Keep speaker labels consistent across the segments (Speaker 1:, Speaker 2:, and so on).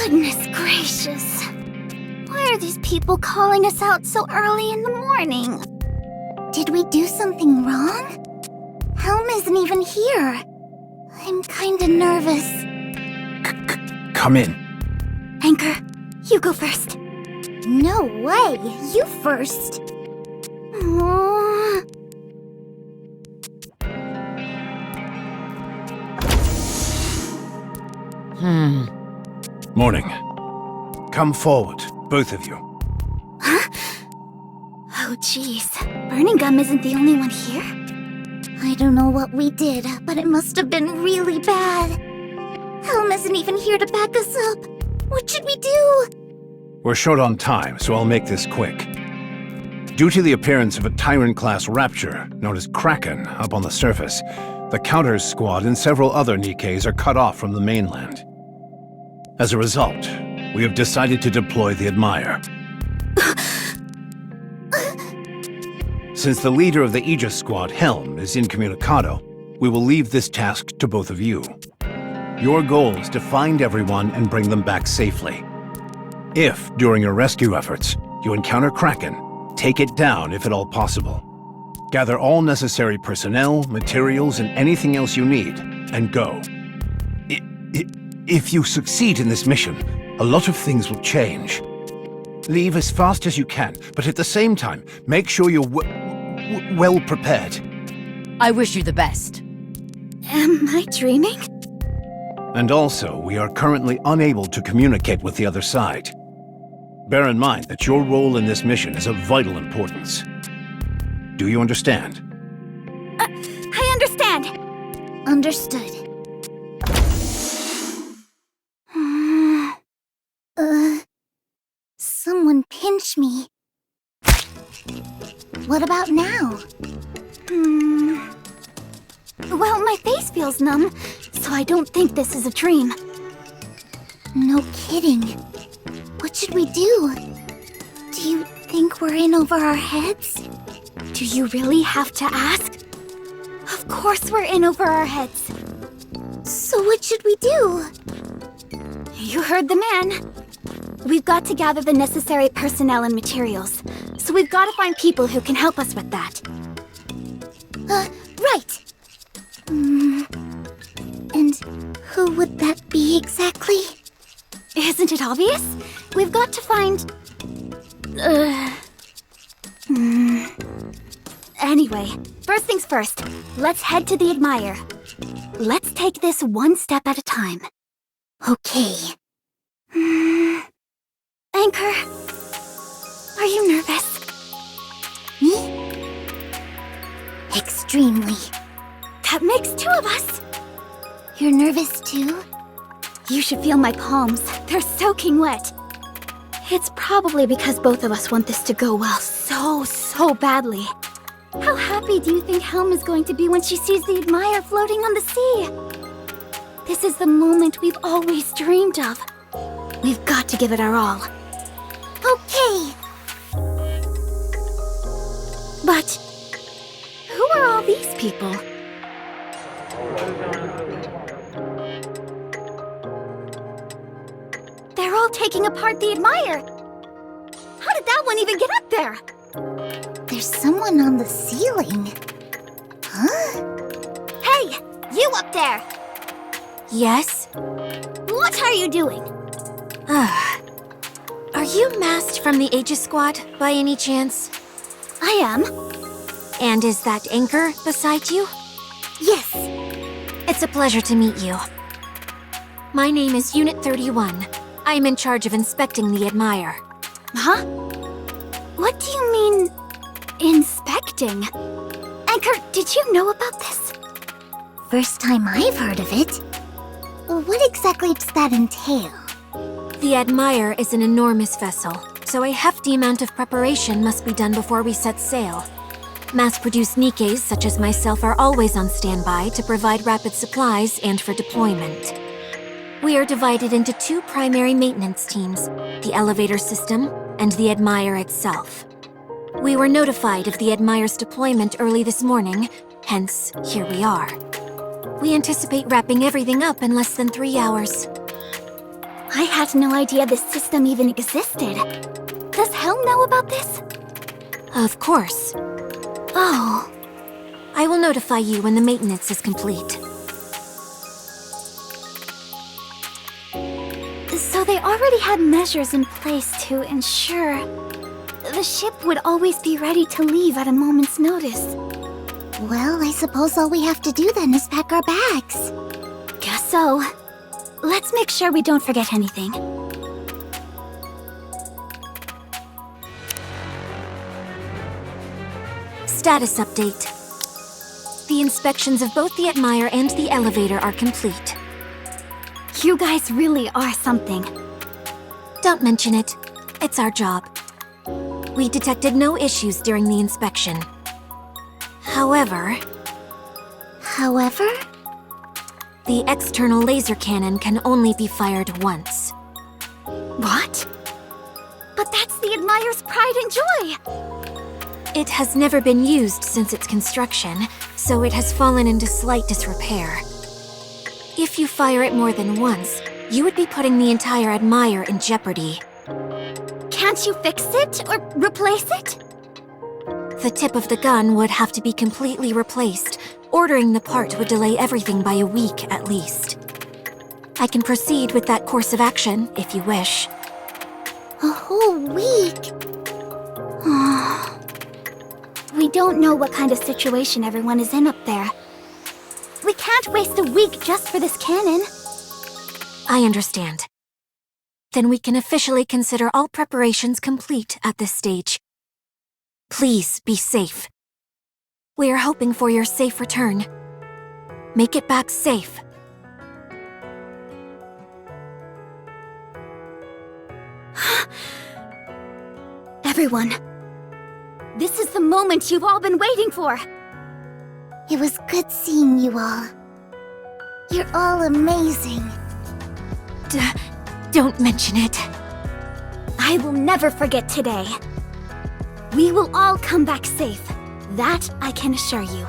Speaker 1: Goodness gracious. Why are these people calling us out so early in the morning? Did we do something wrong? Helm isn't even here. I'm kinda nervous.
Speaker 2: Come in.
Speaker 1: Anchor, you go first. No way! You first! Aww.
Speaker 2: Morning. Come forward, both of you.
Speaker 1: Huh? Oh jeez. Burning Gum isn't the only one here? I don't know what we did, but it must have been really bad. Helm isn't even here to back us up. What should we do?
Speaker 2: We're short on time, so I'll make this quick. Due to the appearance of a Tyrant-class Rapture, known as Kraken, up on the surface, the Counters squad and several other Nikkeis are cut off from the mainland. As a result, we have decided to deploy the Admire. Since the leader of the Aegis squad, Helm, is incommunicado, we will leave this task to both of you. Your goal is to find everyone and bring them back safely. If, during your rescue efforts, you encounter Kraken, take it down if at all possible. Gather all necessary personnel, materials, and anything else you need, and go. If you succeed in this mission, a lot of things will change. Leave as fast as you can, but at the same time, make sure you're well prepared.
Speaker 3: I wish you the best.
Speaker 1: Am I dreaming?
Speaker 2: And also, we are currently unable to communicate with the other side. Bear in mind that your role in this mission is of vital importance. Do you understand?
Speaker 1: I understand! Understood. Someone pinch me. What about now? Well, my face feels numb, so I don't think this is a dream. No kidding. What should we do? Do you think we're in over our heads? Do you really have to ask? Of course we're in over our heads. So what should we do? You heard the man. We've got to gather the necessary personnel and materials, so we've got to find people who can help us with that. Right. And who would that be exactly? Isn't it obvious? We've got to find... Anyway, first things first, let's head to the Admire. Let's take this one step at a time. Okay. Anchor, are you nervous? Me? Extremely. That makes two of us. You're nervous too? You should feel my palms. They're soaking wet. It's probably because both of us want this to go well so badly. How happy do you think Helm is going to be when she sees the Admire floating on the sea? This is the moment we've always dreamed of. We've got to give it our all. Okay. But who are all these people? They're all taking apart the Admire. How did that one even get up there? There's someone on the ceiling. Huh? Hey, you up there! Yes? What are you doing?
Speaker 4: Are you masked from the Aegis squad, by any chance?
Speaker 1: I am.
Speaker 4: And is that Anchor beside you?
Speaker 1: Yes.
Speaker 4: It's a pleasure to meet you. My name is Unit 31. I am in charge of inspecting the Admire.
Speaker 1: Huh? What do you mean, inspecting? Anchor, did you know about this? First time I've heard of it. What exactly does that entail?
Speaker 4: The Admire is an enormous vessel, so a hefty amount of preparation must be done before we set sail. Mass-produced Nikkeis such as myself are always on standby to provide rapid supplies and for deployment. We are divided into two primary maintenance teams, the elevator system and the Admire itself. We were notified of the Admire's deployment early this morning, hence, here we are. We anticipate wrapping everything up in less than 3 hours.
Speaker 1: I had no idea this system even existed. Does Helm know about this?
Speaker 4: Of course.
Speaker 1: Oh,
Speaker 4: I will notify you when the maintenance is complete.
Speaker 1: so they already had measures in place to ensure the ship would always be ready to leave at a moment's notice.
Speaker 5: Well, I suppose all we have to do then is pack our bags.
Speaker 1: Guess so. Let's make sure we don't forget anything.
Speaker 4: Status update. The inspections of both the Admire and the elevator are complete.
Speaker 1: You guys really are something.
Speaker 4: Don't mention it. It's our job. We detected no issues during the inspection. However, the external laser cannon can only be fired once.
Speaker 1: What? But that's the Admire's pride and joy!
Speaker 4: It has never been used since its construction, so it has fallen into slight disrepair. If you fire it more than once, you would be putting the entire Admire in jeopardy.
Speaker 1: Can't you fix it or replace it?
Speaker 4: The tip of the gun would have to be completely replaced. Ordering the part would delay everything by a week at least. I can proceed with that course of action if you wish.
Speaker 5: A whole week?
Speaker 1: We don't know what kind of situation everyone is in up there. We can't waste a week just for this cannon.
Speaker 4: I understand. Then we can officially consider all preparations complete at this stage. Please be safe. We are hoping for your safe return. Make it back safe.
Speaker 1: Everyone, this is the moment you've all been waiting for.
Speaker 5: It was good seeing you all. You're all amazing.
Speaker 4: Don't mention it.
Speaker 1: I will never forget today. We will all come back safe. That I can assure you.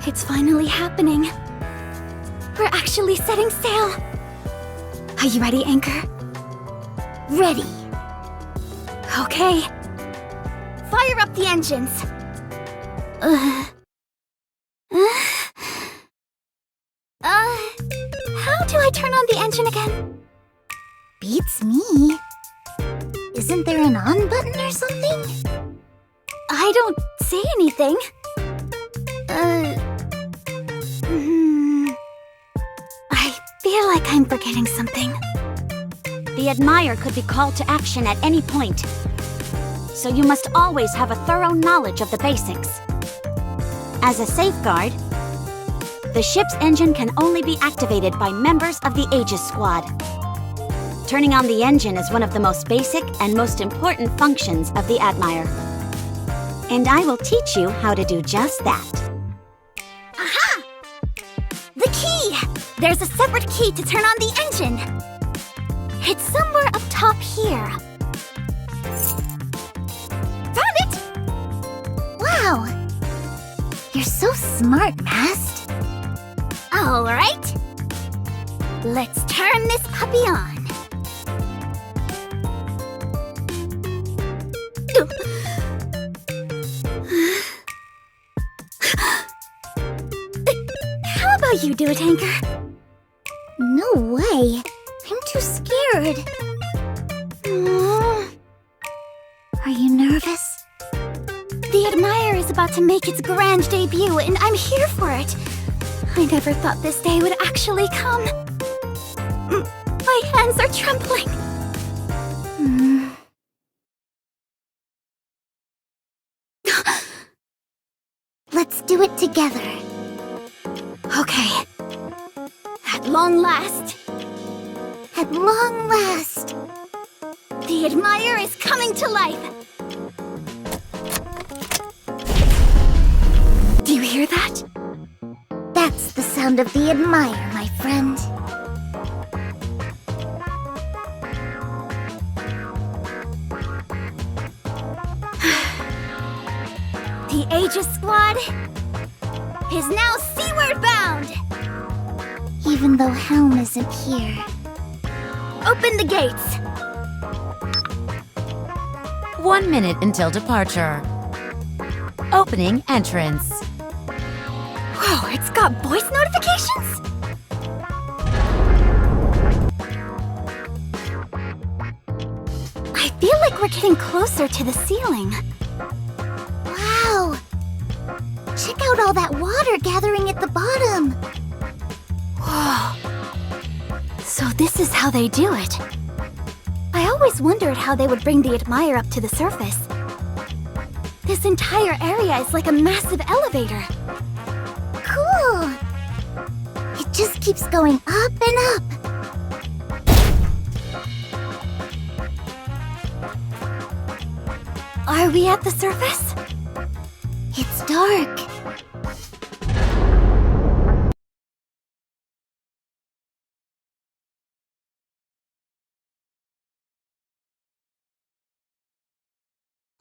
Speaker 1: It's finally happening. We're actually setting sail. Are you ready, Anchor?
Speaker 5: Ready.
Speaker 1: Okay. Fire up the engines. How do I turn on the engine again?
Speaker 5: Beats me. Isn't there an on button or something?
Speaker 1: I don't see anything. I feel like I'm forgetting something.
Speaker 6: The Admire could be called to action at any point, so you must always have a thorough knowledge of the basics. As a safeguard, the ship's engine can only be activated by members of the Aegis Squad. Turning on the engine is one of the most basic and most important functions of the Admire. And I will teach you how to do just that.
Speaker 1: Aha! The key! There's a separate key to turn on the engine. It's somewhere up top here. Found it!
Speaker 5: Wow! You're so smart, Mast.
Speaker 1: All right. Let's turn this puppy on. How about you do it, Anchor?
Speaker 5: No way. I'm too scared. Are you nervous?
Speaker 1: The Admire is about to make its grand debut, and I'm here for it. I never thought this day would actually come. My hands are trembling.
Speaker 5: Let's do it together.
Speaker 1: Okay. At long last,
Speaker 5: At long last.
Speaker 1: the Admire is coming to life. Do you hear that?
Speaker 5: That's the sound of the Admire, my friend.
Speaker 1: The Aegis Squad is now seaward bound!
Speaker 5: even though Helm isn't here.
Speaker 1: Open the gates!
Speaker 3: 1 minute until departure. Opening entrance.
Speaker 1: Whoa, it's got voice notifications? I feel like we're getting closer to the ceiling.
Speaker 5: Wow! Check out all that water gathering at the bottom.
Speaker 1: Whoa. So this is how they do it. I always wondered how they would bring the Admire up to the surface. This entire area is like a massive elevator.
Speaker 5: Cool! It just keeps going up and up.
Speaker 1: Are we at the surface?
Speaker 5: It's dark.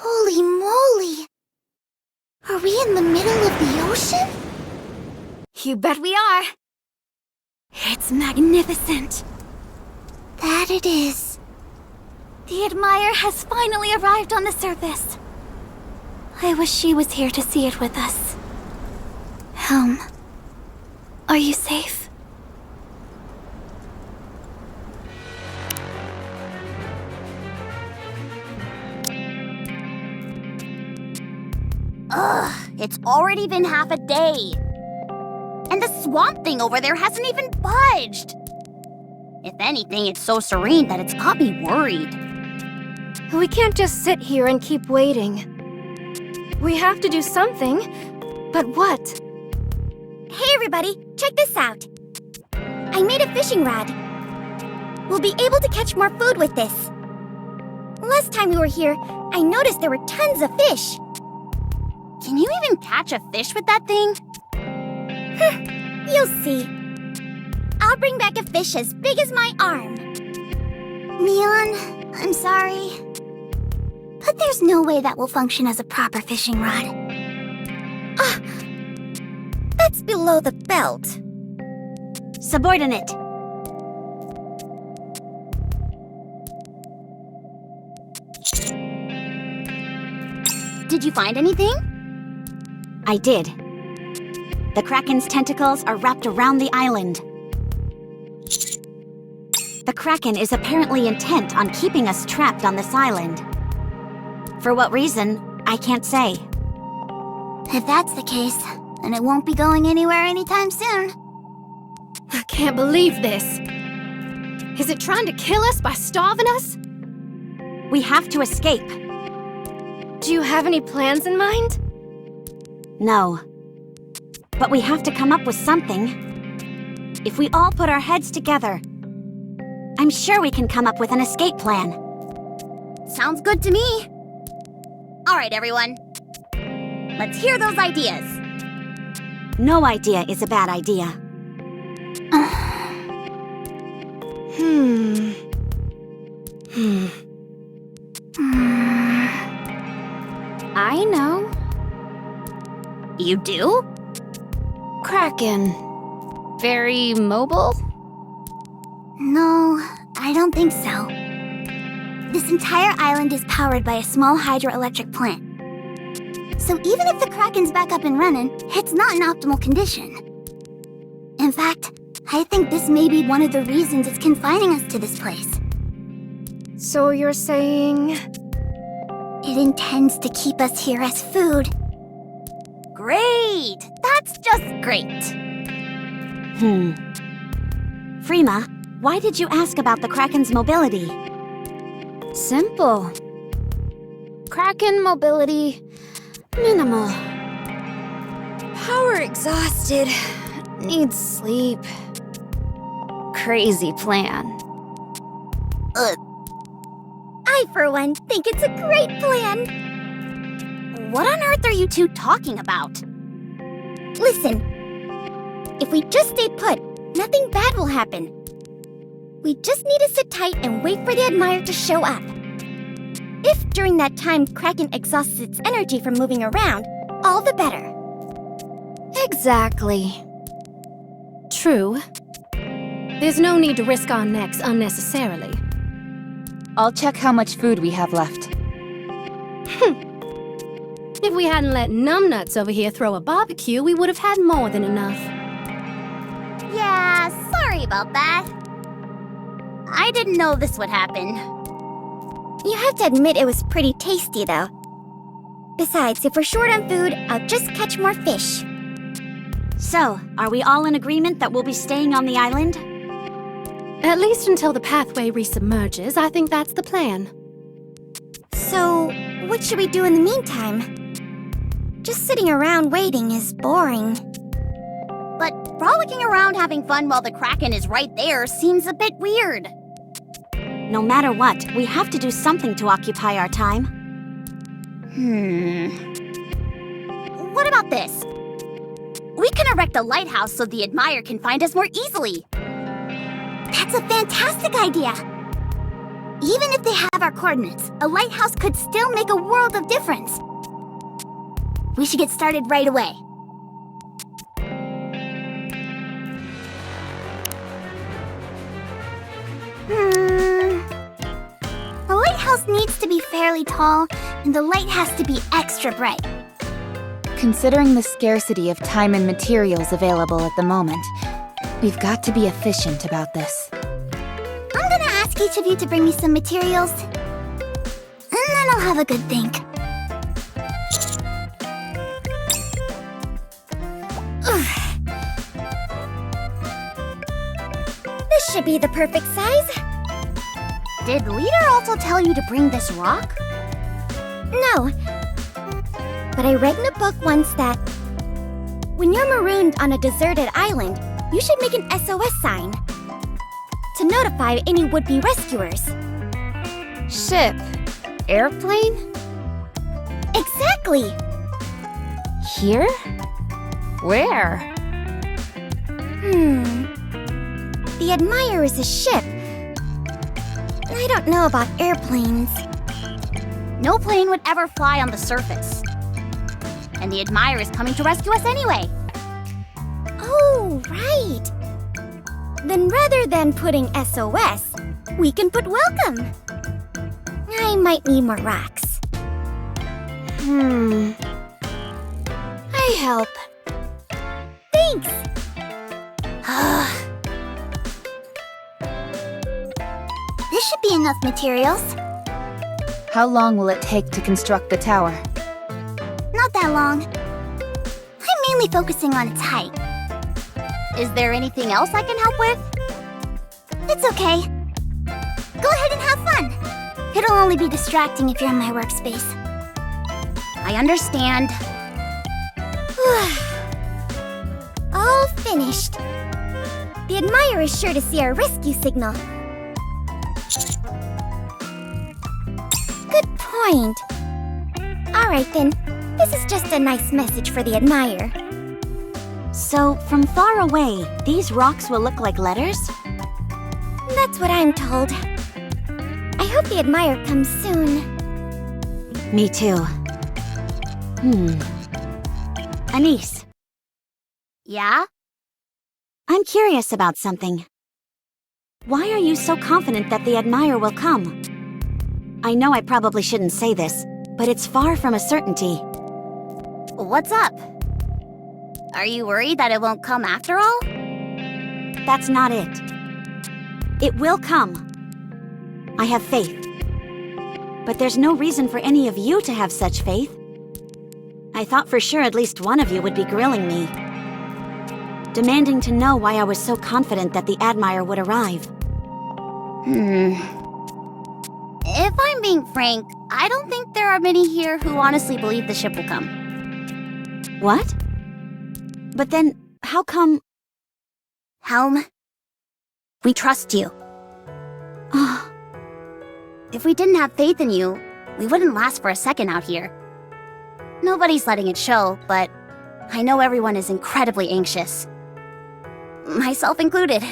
Speaker 5: Holy moly! Are we in the middle of the ocean?
Speaker 1: You bet we are. It's magnificent.
Speaker 5: That it is.
Speaker 1: The Admire has finally arrived on the surface. I wish she was here to see it with us. Helm, are you safe?
Speaker 6: Ugh, it's already been half a day. And the swamp thing over there hasn't even budged. If anything, it's so serene that it's got me worried.
Speaker 7: We can't just sit here and keep waiting. We have to do something. But what?
Speaker 1: Hey everybody, check this out. I made a fishing rod. We'll be able to catch more food with this. Last time we were here, I noticed there were tons of fish.
Speaker 6: Can you even catch a fish with that thing?
Speaker 1: You'll see. I'll bring back a fish as big as my arm.
Speaker 5: Mion, I'm sorry. But there's no way that will function as a proper fishing rod.
Speaker 1: That's below the belt.
Speaker 6: Subordinate. Did you find anything? I did. The Kraken's tentacles are wrapped around the island. The Kraken is apparently intent on keeping us trapped on this island. For what reason, I can't say.
Speaker 5: If that's the case, then it won't be going anywhere anytime soon.
Speaker 7: I can't believe this. Is it trying to kill us by starving us?
Speaker 6: We have to escape.
Speaker 7: Do you have any plans in mind?
Speaker 6: No. But we have to come up with something. If we all put our heads together, I'm sure we can come up with an escape plan. Sounds good to me. All right, everyone. Let's hear those ideas. No idea is a bad idea.
Speaker 7: I know.
Speaker 6: You do?
Speaker 7: Kraken. Very mobile?
Speaker 5: No, I don't think so. This entire island is powered by a small hydroelectric plant. So even if the Kraken's back up and running, it's not in optimal condition. In fact, I think this may be one of the reasons it's confining us to this place.
Speaker 7: So you're saying...
Speaker 5: It intends to keep us here as food.
Speaker 6: Great! That's just great. Freema, why did you ask about the Kraken's mobility?
Speaker 7: Simple. Kraken mobility... minimal. Power exhausted. Needs sleep. Crazy plan.
Speaker 1: I, for one, think it's a great plan.
Speaker 6: What on earth are you two talking about?
Speaker 1: Listen, if we just stay put, nothing bad will happen. We just need to sit tight and wait for the Admire to show up. If during that time Kraken exhausts its energy from moving around, all the better.
Speaker 7: Exactly. True. There's no need to risk our necks unnecessarily.
Speaker 8: I'll check how much food we have left.
Speaker 7: If we hadn't let numbnuts over here throw a barbecue, we would have had more than enough.
Speaker 5: Yeah, sorry about that. I didn't know this would happen.
Speaker 1: You have to admit it was pretty tasty, though. Besides, if we're short on food, I'll just catch more fish.
Speaker 6: So, are we all in agreement that we'll be staying on the island?
Speaker 7: At least until the pathway resubmerges, I think that's the plan.
Speaker 1: So, what should we do in the meantime? Just sitting around waiting is boring.
Speaker 5: But frolicking around having fun while the Kraken is right there seems a bit weird.
Speaker 6: No matter what, we have to do something to occupy our time.
Speaker 5: What about this? We can erect a lighthouse so the Admire can find us more easily.
Speaker 1: That's a fantastic idea! Even if they have our coordinates, a lighthouse could still make a world of difference. We should get started right away. The lighthouse needs to be fairly tall, and the light has to be extra bright.
Speaker 8: Considering the scarcity of time and materials available at the moment, we've got to be efficient about this.
Speaker 1: I'm gonna ask each of you to bring me some materials, and then I'll have a good think. This should be the perfect size.
Speaker 5: Did Leader also tell you to bring this rock?
Speaker 1: No. But I read in a book once that when you're marooned on a deserted island, you should make an SOS sign to notify any would-be rescuers.
Speaker 8: Ship. Airplane?
Speaker 1: Exactly!
Speaker 8: Here? Where?
Speaker 1: The Admire is a ship. I don't know about airplanes.
Speaker 5: No plane would ever fly on the surface. And the Admire is coming to rescue us anyway.
Speaker 1: Oh, right! Then rather than putting SOS, we can put welcome. I might need more rocks. I help. Thanks! This should be enough materials.
Speaker 8: How long will it take to construct the tower?
Speaker 1: Not that long. I'm mainly focusing on its height.
Speaker 5: Is there anything else I can help with?
Speaker 1: It's okay. Go ahead and have fun. It'll only be distracting if you're in my workspace.
Speaker 5: I understand.
Speaker 1: All finished. The Admire is sure to see our rescue signal. Good point. Alright then, this is just a nice message for the Admire.
Speaker 6: So, from far away, these rocks will look like letters?
Speaker 1: That's what I'm told. I hope the Admire comes soon.
Speaker 6: Me too. Anise,
Speaker 5: Yeah?
Speaker 6: I'm curious about something. Why are you so confident that the Admire will come? I know I probably shouldn't say this, but it's far from a certainty.
Speaker 5: What's up? Are you worried that it won't come after all?
Speaker 6: That's not it. It will come. I have faith. But there's no reason for any of you to have such faith. I thought for sure at least one of you would be grilling me, demanding to know why I was so confident that the Admire would arrive.
Speaker 5: If I'm being frank, I don't think there are many here who honestly believe the ship will come.
Speaker 6: What? But then, how come...
Speaker 5: Helm, we trust you. If we didn't have faith in you, we wouldn't last for a second out here. Nobody's letting it show, but I know everyone is incredibly anxious. Myself included.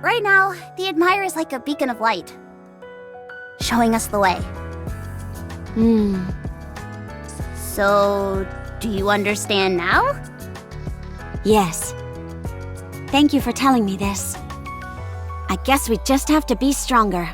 Speaker 5: Right now, the Admire is like a beacon of light, showing us the way. So, do you understand now?
Speaker 6: Yes. Thank you for telling me this. I guess we just have to be stronger.